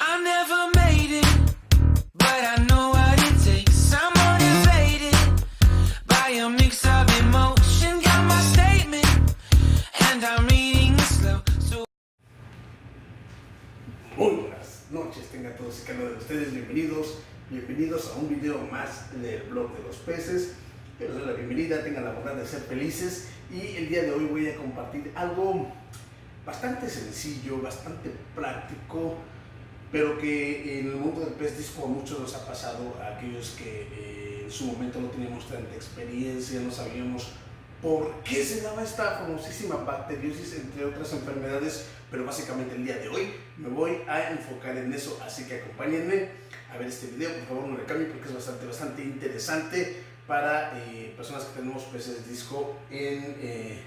I never made it, but I know what it takes. I'm motivated by a mix of emotion. Got my statement, and I'm reading it slow. Muy buenas noches, tengan todos y cada uno de ustedes bienvenidos a un video más del blog de los peces. Les doy la bienvenida, tengan la bondad de ser felices y el día de hoy voy a compartir algo bastante sencillo, bastante práctico, pero que en el mundo del pez disco a muchos nos ha pasado, a aquellos que en su momento no teníamos tanta experiencia, no sabíamos por qué se daba esta famosísima bacteriosis, entre otras enfermedades, pero básicamente el día de hoy me voy a enfocar en eso, así que acompáñenme a ver este video, por favor no le cambien porque es bastante interesante para personas que tenemos peces disco, que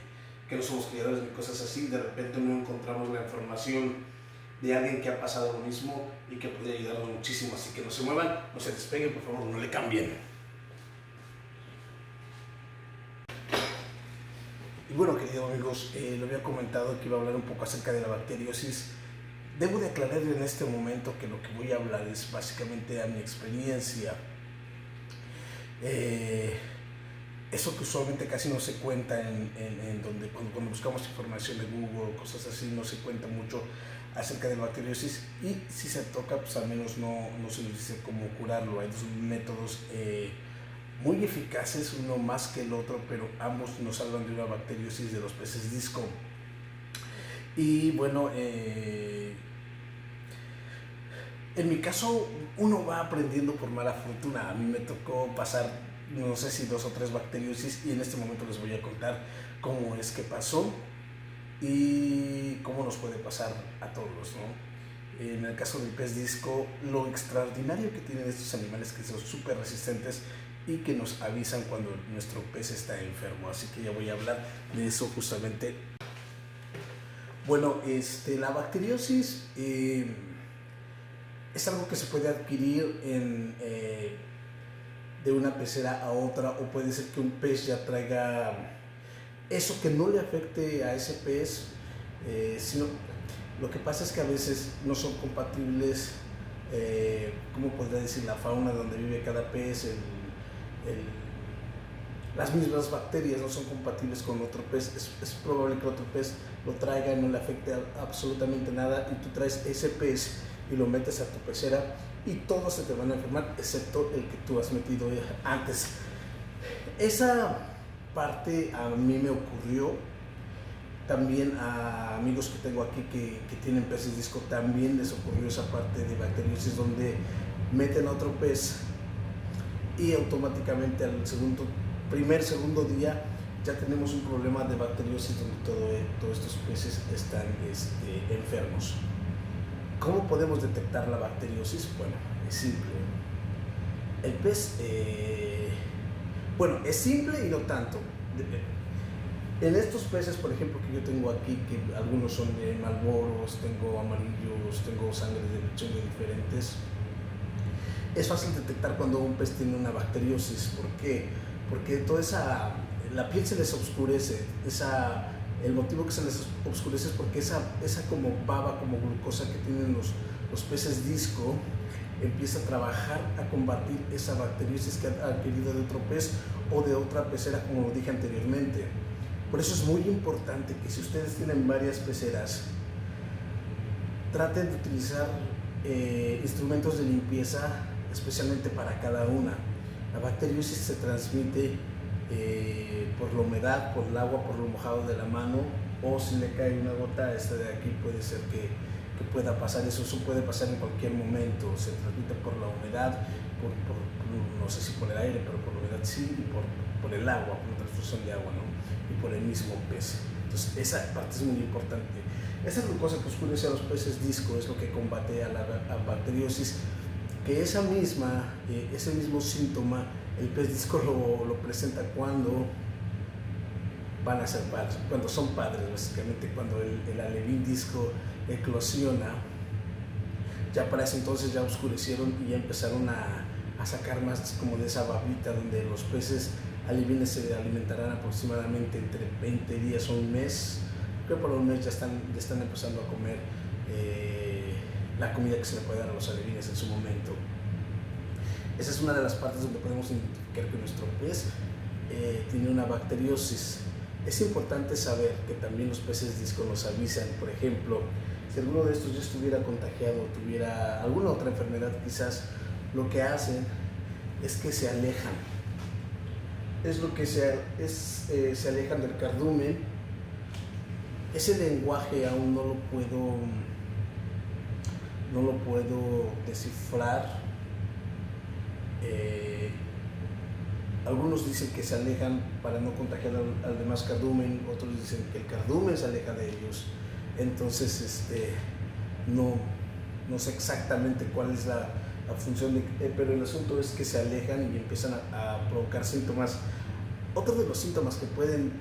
no somos criadores ni cosas así. De repente no encontramos la información de alguien que ha pasado lo mismo y que podría ayudarnos muchísimo, así que no se muevan, no se despeguen, por favor no le cambien. Y bueno, queridos amigos, lo había comentado que iba a hablar un poco acerca de la bacteriosis. Debo de aclarar en este momento que lo que voy a hablar es básicamente a mi experiencia. Eso que usualmente casi no se cuenta en donde cuando buscamos información de Google o cosas así, no se cuenta mucho acerca de la bacteriosis, y si se toca, pues al menos no se nos dice cómo curarlo. Hay dos métodos muy eficaces, uno más que el otro, pero ambos nos salvan de una bacteriosis de los peces disco. Y bueno, en mi caso uno va aprendiendo por mala fortuna. A mí me tocó pasar, no sé si 2 o 3 bacteriosis, y en este momento les voy a contar cómo es que pasó y cómo nos puede pasar a todos, ¿no? En el caso del pez disco, lo extraordinario que tienen estos animales es que son súper resistentes y que nos avisan cuando nuestro pez está enfermo, así que ya voy a hablar de eso justamente. Bueno, la bacteriosis es algo que se puede adquirir de una pecera a otra, o puede ser que un pez ya traiga eso que no le afecte a ese pez, sino lo que pasa es que a veces no son compatibles, ¿cómo podría decir? La fauna donde vive cada pez, las mismas bacterias no son compatibles con otro pez. Es probable que otro pez lo traiga y no le afecte absolutamente nada, y tú traes ese pez y lo metes a tu pecera y todos se te van a enfermar excepto el que tú has metido antes. Esa parte a mí me ocurrió. También a amigos que tengo aquí que tienen peces disco también les ocurrió esa parte de bacteriosis, donde meten a otro pez y automáticamente al segundo día ya tenemos un problema de bacteriosis donde todos estos peces están enfermos. ¿Cómo podemos detectar la bacteriosis? Bueno, es simple. El pez, es simple y no tanto. En estos peces, por ejemplo, que yo tengo aquí, que algunos son malboros, tengo amarillos, tengo sangre de lechón de diferentes, es fácil detectar cuando un pez tiene una bacteriosis. ¿Por qué? Porque la piel se les oscurece. El motivo que se les oscurece es porque esa como baba, como glucosa que tienen los peces disco, empieza a trabajar a combatir esa bacteriosis que ha adquirido de otro pez o de otra pecera, como lo dije anteriormente. Por eso es muy importante que si ustedes tienen varias peceras, traten de utilizar instrumentos de limpieza especialmente para cada una. La bacteriosis se transmite por la humedad, por el agua, por lo mojado de la mano, o si le cae una gota, de aquí puede ser que pueda pasar eso puede pasar en cualquier momento. Se transmite por la humedad, no sé si por el aire, pero por la humedad sí, y por el agua, por la transfusión de agua, ¿no? Y por el mismo pez. Entonces esa parte es muy importante. Esa glucosa que oscurece a los peces disco es lo que combate a la bacteriosis, que ese mismo síntoma el pez disco lo presenta cuando van a ser padres, cuando son padres, básicamente cuando el alevín disco eclosiona. Ya para ese entonces ya oscurecieron y ya empezaron a sacar más como de esa babita, donde los peces alevines se alimentarán aproximadamente entre 20 días o un mes. Creo que por un mes ya están empezando a comer la comida que se le puede dar a los alevines en su momento. Esa es una de las partes donde podemos identificar que nuestro pez tiene una bacteriosis. Es importante saber que también los peces disco nos avisan. Por ejemplo, si alguno de estos ya estuviera contagiado o tuviera alguna otra enfermedad, quizás lo que hacen es que se alejan. Es lo que se alejan del cardumen. Ese lenguaje aún no lo puedo descifrar. Algunos dicen que se alejan para no contagiar al demás cardumen, otros dicen que el cardumen se aleja de ellos. Entonces, no sé exactamente cuál es la función, pero el asunto es que se alejan y empiezan a provocar síntomas. Otro de los síntomas que pueden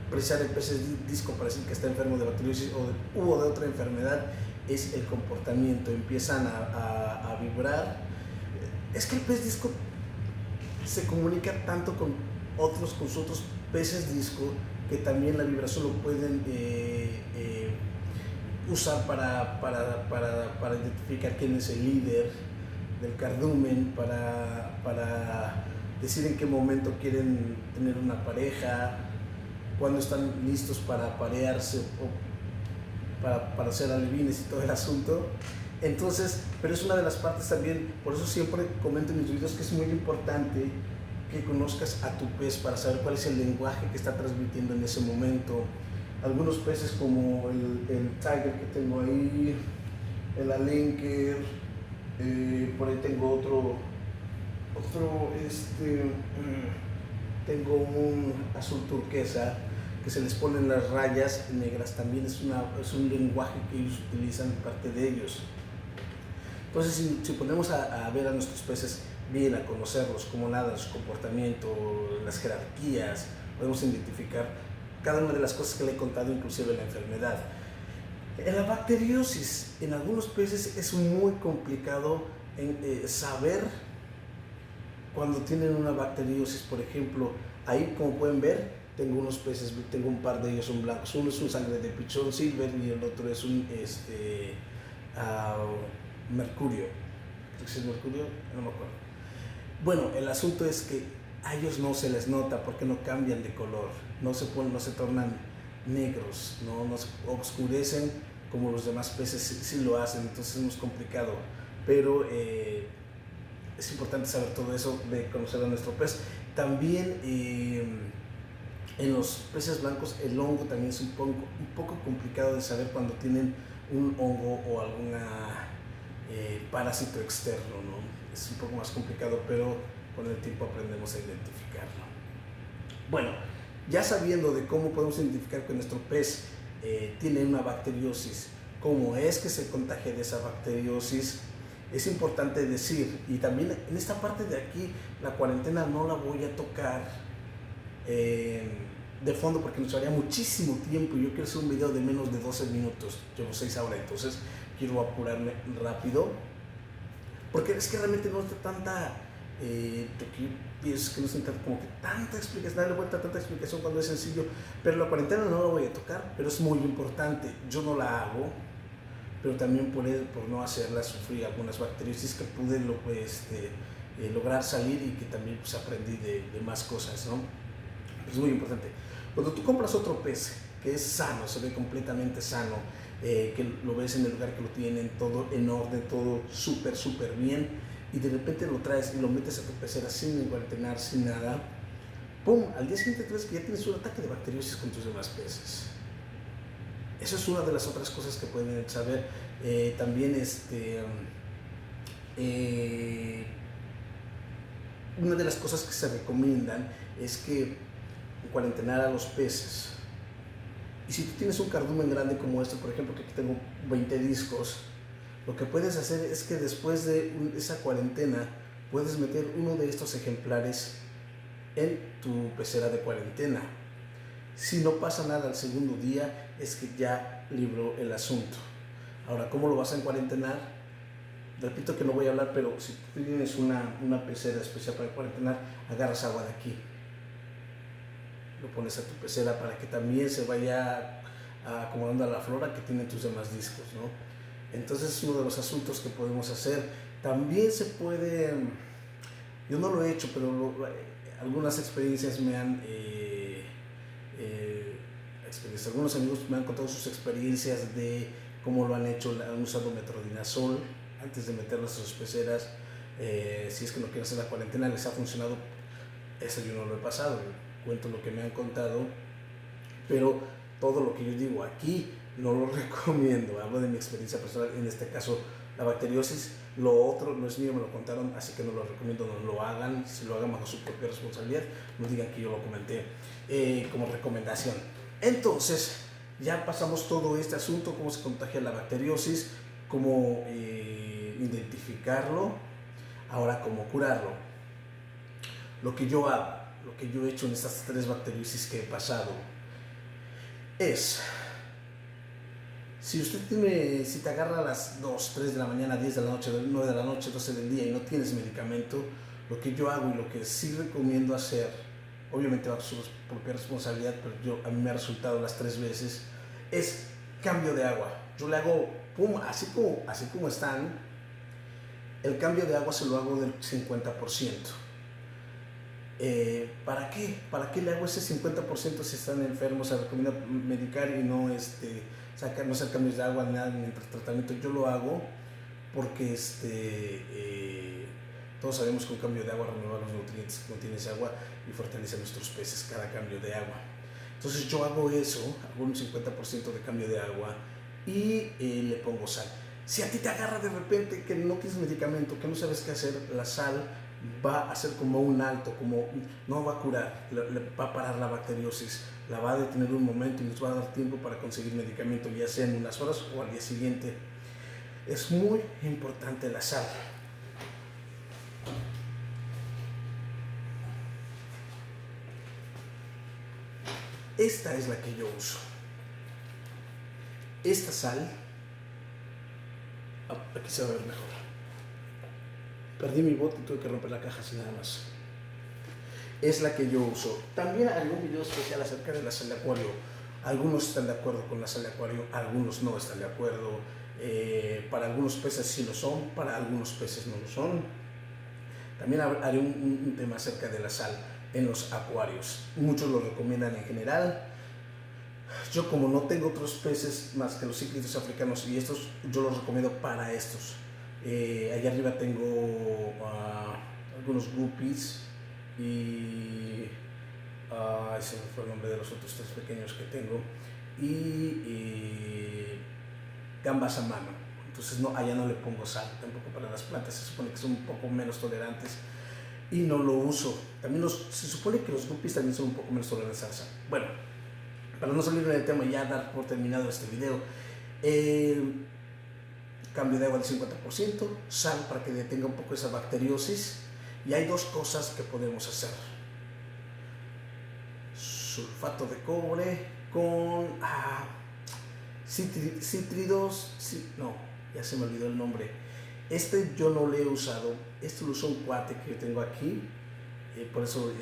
precisar el pez disco para decir que está enfermo de bacteriosis o de otra enfermedad es el comportamiento. Empiezan a vibrar. Es que el pez disco se comunica tanto con sus otros peces disco que también la vibración lo pueden usar para identificar quién es el líder del cardumen, para decir en qué momento quieren tener una pareja, cuándo están listos para aparearse o para hacer alevines y todo el asunto. Entonces, pero es una de las partes también, por eso siempre comento en mis videos que es muy importante que conozcas a tu pez para saber cuál es el lenguaje que está transmitiendo en ese momento. Algunos peces como el tiger que tengo ahí, el alenquer, por ahí tengo tengo un azul turquesa que se les ponen las rayas negras, también es un lenguaje que ellos utilizan, parte de ellos. Entonces, si ponemos a ver a nuestros peces bien, a conocerlos, cómo nadan, su comportamiento, las jerarquías, podemos identificar cada una de las cosas que le he contado, inclusive la enfermedad. En la bacteriosis, en algunos peces es muy complicado saber cuando tienen una bacteriosis. Por ejemplo, ahí como pueden ver, tengo unos peces, tengo un par de ellos son blancos. Uno es un sangre de pichón silver y el otro es un mercurio. Creo que es mercurio, no me acuerdo. Bueno, el asunto es que a ellos no se les nota porque no cambian de color, no se tornan negros, no se oscurecen como los demás peces sí lo hacen. Entonces es muy complicado, pero es importante saber todo eso, de conocer a nuestro pez. También en los peces blancos el hongo también es un poco complicado de saber cuando tienen un hongo o alguna parásito externo, ¿no? Es un poco más complicado, pero con el tiempo aprendemos a identificarlo. Bueno, ya sabiendo de cómo podemos identificar que nuestro pez tiene una bacteriosis, cómo es que se contagia de esa bacteriosis, es importante decir, y también en esta parte de aquí, la cuarentena no la voy a tocar de fondo porque nos llevaría muchísimo tiempo. Yo quiero hacer un video de menos de 12 minutos, llevo 6 ahora, entonces quiero apurarme rápido, porque es que realmente no está tanta, yo pienso que no está como que tanta explicación, darle vuelta a tanta explicación cuando es sencillo, pero la cuarentena no la voy a tocar, pero es muy importante. Yo no la hago, pero también por no hacerla sufrir algunas bacteriosis que pude lograr salir y que también pues, aprendí de más cosas, ¿no? Es muy importante. Cuando tú compras otro pez que es sano, se ve completamente sano, que lo ves en el lugar que lo tienen, todo en orden, todo súper bien, y de repente lo traes y lo metes a tu pecera sin cuarentenar, sin nada, ¡pum! Al día siguiente tú ves que ya tienes un ataque de bacteriosis con tus demás peces. Eso es una de las otras cosas que pueden saber. También una de las cosas que se recomiendan es que cuarentenar a los peces. Y si tú tienes un cardumen grande como este, por ejemplo, que aquí tengo 20 discos, lo que puedes hacer es que después de esa cuarentena puedes meter uno de estos ejemplares en tu pecera de cuarentena. Si no pasa nada al segundo día, es que ya libró el asunto. Ahora, ¿cómo lo vas a cuarentenar? Repito que no voy a hablar, pero si tú tienes una pecera especial para cuarentenar, agarras agua de aquí, lo pones a tu pecera para que también se vaya acomodando a la flora que tienen tus demás discos, ¿no? Entonces es uno de los asuntos que podemos hacer. También se puede, yo no lo he hecho, pero algunas experiencias me han, algunos amigos me han contado sus experiencias de cómo lo han hecho, han usado metronidazol antes de meterlo a sus peceras. Si es que no quieren hacer la cuarentena, les ha funcionado. Eso yo no lo he pasado, cuento lo que me han contado, pero todo lo que yo digo aquí no lo recomiendo, hablo de mi experiencia personal, en este caso la bacteriosis. Lo otro no es mío, me lo contaron, así que no lo recomiendo, no lo hagan. Si lo hagan bajo su propia responsabilidad, no digan que yo lo comenté como recomendación. Entonces, ya pasamos todo este asunto, cómo se contagia la bacteriosis, cómo identificarlo, ahora cómo curarlo. Lo que yo hago, lo que yo he hecho en estas 3 bacteriosis que he pasado es, si te agarra a las 2, 3 de la mañana, 10 de la noche, 9 de la noche, 12 del día y no tienes medicamento, lo que yo hago y lo que sí recomiendo hacer, obviamente bajo su propia responsabilidad, pero a mí me ha resultado las 3 veces, es cambio de agua. Yo le hago, pum, así como están, el cambio de agua se lo hago del 50%. ¿Para qué? ¿Para qué le hago ese 50% si están enfermos? Se recomienda medicar y no no hacer cambios de agua ni nada mientras tratamiento. Yo lo hago porque todos sabemos que un cambio de agua renueva los nutrientes que contiene esa agua y fortalece a nuestros peces cada cambio de agua. Entonces yo hago eso, hago un 50% de cambio de agua y le pongo sal. Si a ti te agarra de repente que no tienes medicamento, que no sabes qué hacer, la sal va a hacer como un alto, como no va a curar, va a parar la bacteriosis, la va a detener un momento y nos va a dar tiempo para conseguir medicamento, ya sea en unas horas o al día siguiente. Es muy importante la sal. Esta es la que yo uso. Esta sal, aquí se va a ver mejor. Perdí mi bote y tuve que romper la caja así nada más. Es la que yo uso. También haré un video especial acerca de la sal de acuario. Algunos están de acuerdo con la sal de acuario, algunos no están de acuerdo. Para algunos peces sí lo son, para algunos peces no lo son. También haré un tema acerca de la sal en los acuarios. Muchos lo recomiendan en general. Yo, como no tengo otros peces más que los cíclidos africanos y estos, yo los recomiendo para estos. Allá arriba tengo algunos guppies y ese fue el nombre de los otros 3 pequeños que tengo, y gambas a mano. Entonces allá no le pongo sal, tampoco para las plantas, se supone que son un poco menos tolerantes y no lo uso. También se supone que los guppies también son un poco menos tolerantes a la sal. Bueno, para no salir del tema y ya dar por terminado este video, cambio de agua del 50%, sal para que detenga un poco esa bacteriosis. Y hay 2 cosas que podemos hacer: sulfato de cobre con cítridos, no, ya se me olvidó el nombre. Este yo no lo he usado, este lo usó un cuate que yo tengo aquí, por eso lo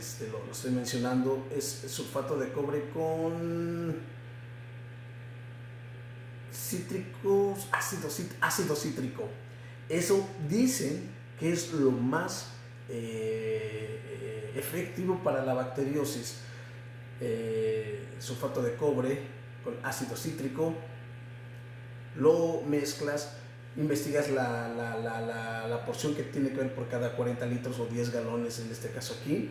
estoy mencionando. Es sulfato de cobre con cítricos, ácido cítrico. Eso dicen que es lo más efectivo para la bacteriosis. Sulfato de cobre con ácido cítrico, lo mezclas, investigas la porción que tiene que ver por cada 40 litros o 10 galones en este caso aquí,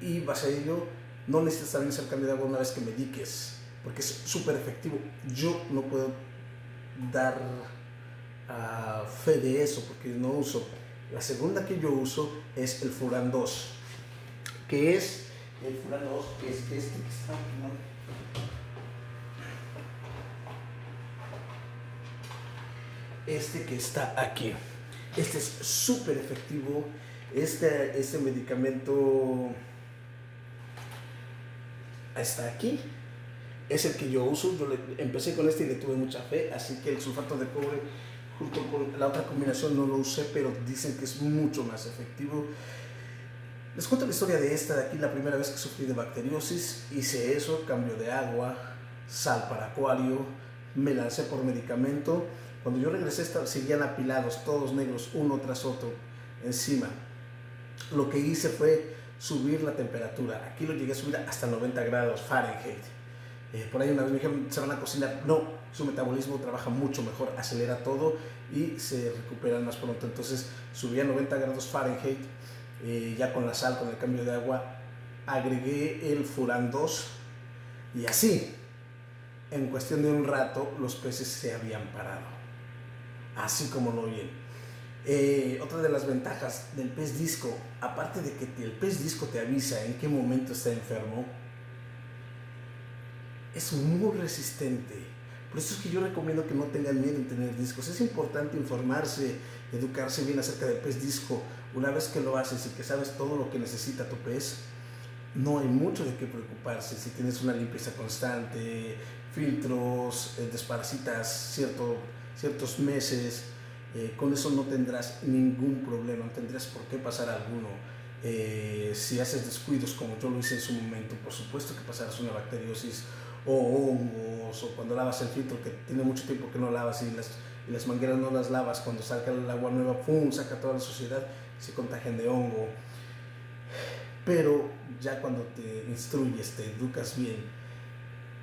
y vas a ello. No necesitas también hacer cambio de agua una vez que mediques, porque es súper efectivo. Yo no puedo dar fe de eso porque no uso. La segunda que yo uso es el Furan 2, que es el Furan 2, que es este que está aquí, ¿no? Este que está aquí. Este es súper efectivo. Este medicamento está aquí. Es el que yo uso. Yo empecé con este y le tuve mucha fe. Así que el sulfato de cobre junto con la otra combinación no lo usé, pero dicen que es mucho más efectivo. Les cuento la historia de esta de aquí. La primera vez que sufrí de bacteriosis, hice eso, cambio de agua, sal para acuario, me lancé por medicamento. Cuando yo regresé seguían apilados, todos negros, uno tras otro, encima. Lo que hice fue subir la temperatura. Aquí lo llegué a subir hasta 90 grados Fahrenheit. Por ahí una vez me dijeron, se van a cocinar. No, su metabolismo trabaja mucho mejor, acelera todo y se recuperan más pronto. Entonces subí a 90 grados Fahrenheit, ya con la sal, con el cambio de agua, agregué el Furan 2 y así, en cuestión de un rato, los peces se habían parado. Así como lo oyen. Otra de las ventajas del pez disco, aparte de que el pez disco te avisa en qué momento está enfermo, es muy resistente. Por eso es que yo recomiendo que no tengan miedo en tener discos. Es importante informarse, educarse bien acerca del pez disco. Una vez que lo haces y que sabes todo lo que necesita tu pez, no hay mucho de qué preocuparse. Si tienes una limpieza constante, filtros, desparasitas ciertos meses, con eso no tendrás ningún problema, no tendrás por qué pasar alguno. Si haces descuidos como yo lo hice en su momento, por supuesto que pasarás una bacteriosis o hongos, o cuando lavas el filtro que tiene mucho tiempo que no lavas y las mangueras no las lavas, cuando salga el agua nueva, ¡pum!, saca toda la suciedad y se contagian de hongo. Pero ya cuando te instruyes, te educas bien,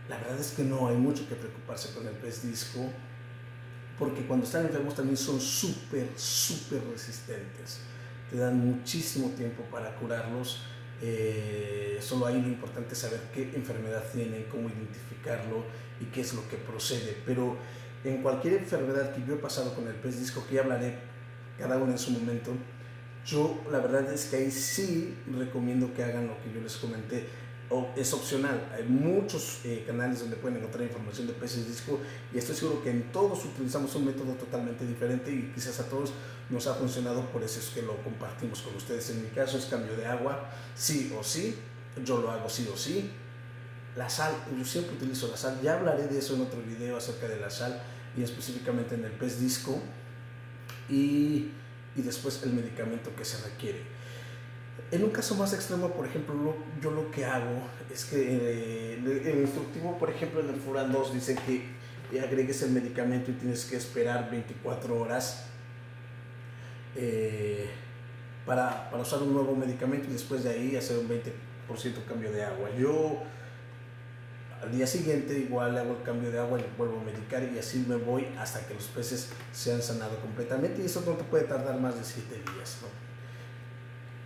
la verdad es que no hay mucho que preocuparse con el pez disco, porque cuando están enfermos también son súper resistentes. Te dan muchísimo tiempo para curarlos. Solo ahí lo importante es saber qué enfermedad tienen, cómo identificarlo y qué es lo que procede. Pero en cualquier enfermedad que yo he pasado con el pez disco, que ya hablaré cada uno en su momento, yo la verdad es que ahí sí recomiendo que hagan lo que yo les comenté. Es opcional, hay muchos canales donde pueden encontrar información de peces disco y estoy seguro que en todos utilizamos un método totalmente diferente y quizás a todos nos ha funcionado, por eso es que lo compartimos con ustedes. En mi caso es cambio de agua, sí o sí, yo lo hago sí o sí. La sal, yo siempre utilizo la sal, ya hablaré de eso en otro video acerca de la sal y específicamente en el pez disco y después el medicamento que se requiere. En un caso más extremo, por ejemplo, yo lo que hago es que el instructivo, por ejemplo, en el Furan 2 dice que agregues el medicamento y tienes que esperar 24 horas para usar un nuevo medicamento y después de ahí hacer un 20% cambio de agua. Yo al día siguiente igual hago el cambio de agua y vuelvo a medicar y así me voy hasta que los peces se han sanado completamente, y eso no te puede tardar más de 7 días, ¿no?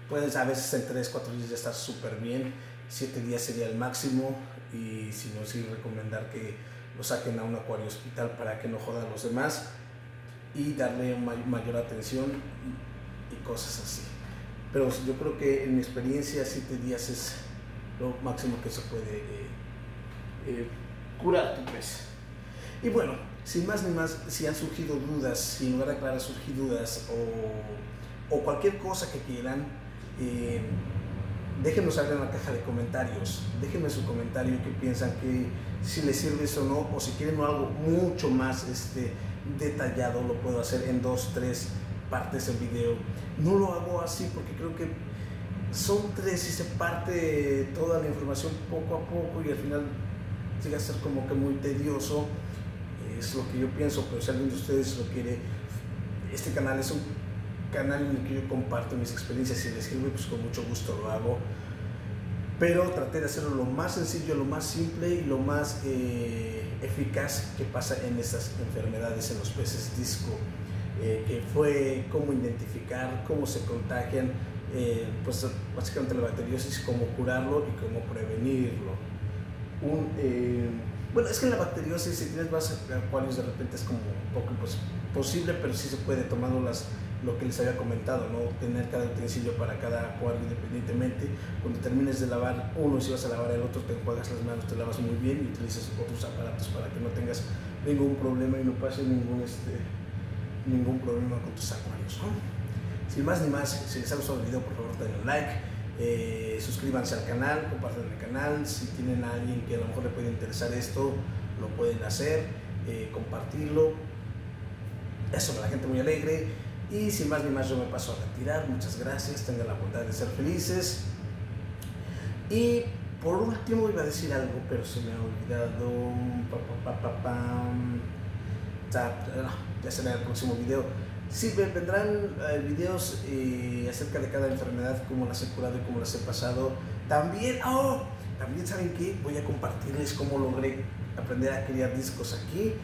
Puedes a veces en 3-4 días ya estar súper bien, 7 días sería el máximo, y si no, sí recomendar que lo saquen a un acuario hospital para que no jodan a los demás y darle mayor atención y cosas así. Pero yo creo que en mi experiencia 7 días es lo máximo que se puede curar tu pez. Y bueno, sin más ni más, si han surgido dudas, si en lugar de aclarar surgir dudas o cualquier cosa que quieran, déjenme saber en la caja de comentarios, déjenme su comentario, que piensan que si les sirve eso o no, o si quieren algo mucho más detallado, lo puedo hacer en 2-3 partes el video. No lo hago así porque creo que son 3 y se parte toda la información poco a poco y al final llega a ser como que muy tedioso. Es lo que yo pienso, pero si alguien de ustedes lo quiere, este canal es un canal en el que yo comparto mis experiencias. Si les sirve, pues con mucho gusto lo hago, pero traté de hacerlo lo más sencillo, lo más simple y lo más eficaz que pasa en estas enfermedades en los peces disco, que fue cómo identificar, cómo se contagian, pues básicamente la bacteriosis, cómo curarlo y cómo prevenirlo. Bueno, es que la bacteriosis, si tienes más acuarios, de repente es como un poco posible, pero sí se puede, tomando lo que les había comentado, ¿no? Tener cada utensilio para cada acuario independientemente. Cuando termines de lavar uno y si vas a lavar el otro, te enjuagas las manos, te lavas muy bien y utilizas otros aparatos para que no tengas ningún problema y no pase ningún problema con tus acuarios, ¿no? Sin más ni más, si les ha gustado el video, por favor denle un like, suscríbanse al canal, compartan el canal. Si tienen a alguien que a lo mejor le puede interesar esto, lo pueden hacer, compartirlo. Eso, para la gente muy alegre. Y sin más ni más, yo me paso a retirar. Muchas gracias, tengan la bondad de ser felices. Y por último iba a decir algo, pero se me ha olvidado. ya será el próximo video. Sí, vendrán videos acerca de cada enfermedad, cómo las he curado y cómo las he pasado. También ¿saben qué? Voy a compartirles cómo logré aprender a criar discos aquí,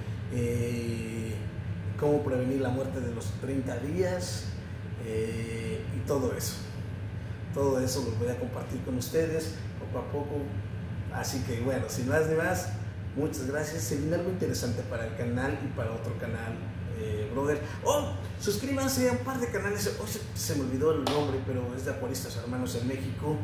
cómo prevenir la muerte de los 30 días y todo eso. Todo eso lo voy a compartir con ustedes poco a poco. Así que bueno, sin más ni más, muchas gracias. Se viene algo interesante para el canal y para otro canal, brother. Suscríbanse a un par de canales. Se me olvidó el nombre, pero es de Acuaristas Hermanos en México.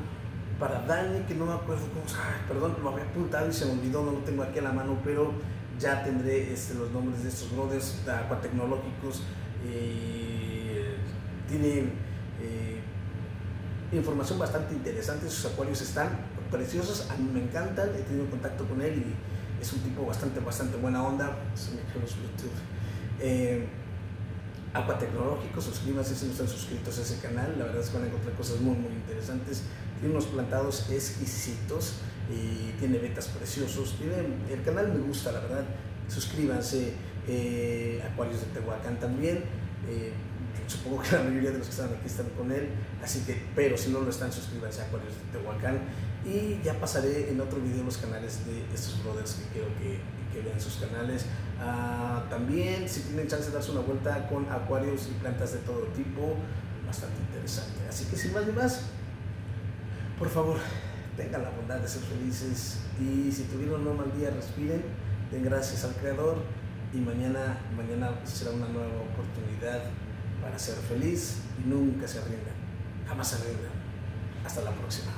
Para Dani, que no me acuerdo cómo, perdón, lo había apuntado y se me olvidó, no lo tengo aquí a la mano, pero ya tendré los nombres de estos brothers acuatecnológicos. Tienen información bastante interesante. Sus acuarios están preciosos, a mí me encantan. He tenido contacto con él y es un tipo bastante buena onda. Se me quedó los Bluetooth. Acuatecnológicos, suscríbanse si no están suscritos a ese canal. La verdad es que van a encontrar cosas muy interesantes. Tiene unos plantados exquisitos y tiene betas preciosos. El canal me gusta, la verdad. Suscríbanse. Acuarios de Tehuacán también. Supongo que la mayoría de los que están aquí están con él, así que, pero si no lo están, suscríbanse a Acuarios de Tehuacán. Y ya pasaré en otro video los canales de estos brothers que quiero que vean sus canales. También, si tienen chance de darse una vuelta con acuarios y plantas de todo tipo, bastante interesante. Así que sin más ni más, por favor, tengan la bondad de ser felices, y si tuvieron un mal día, respiren, den gracias al Creador, y mañana será una nueva oportunidad para ser feliz, y nunca se rindan, jamás se rindan. Hasta la próxima.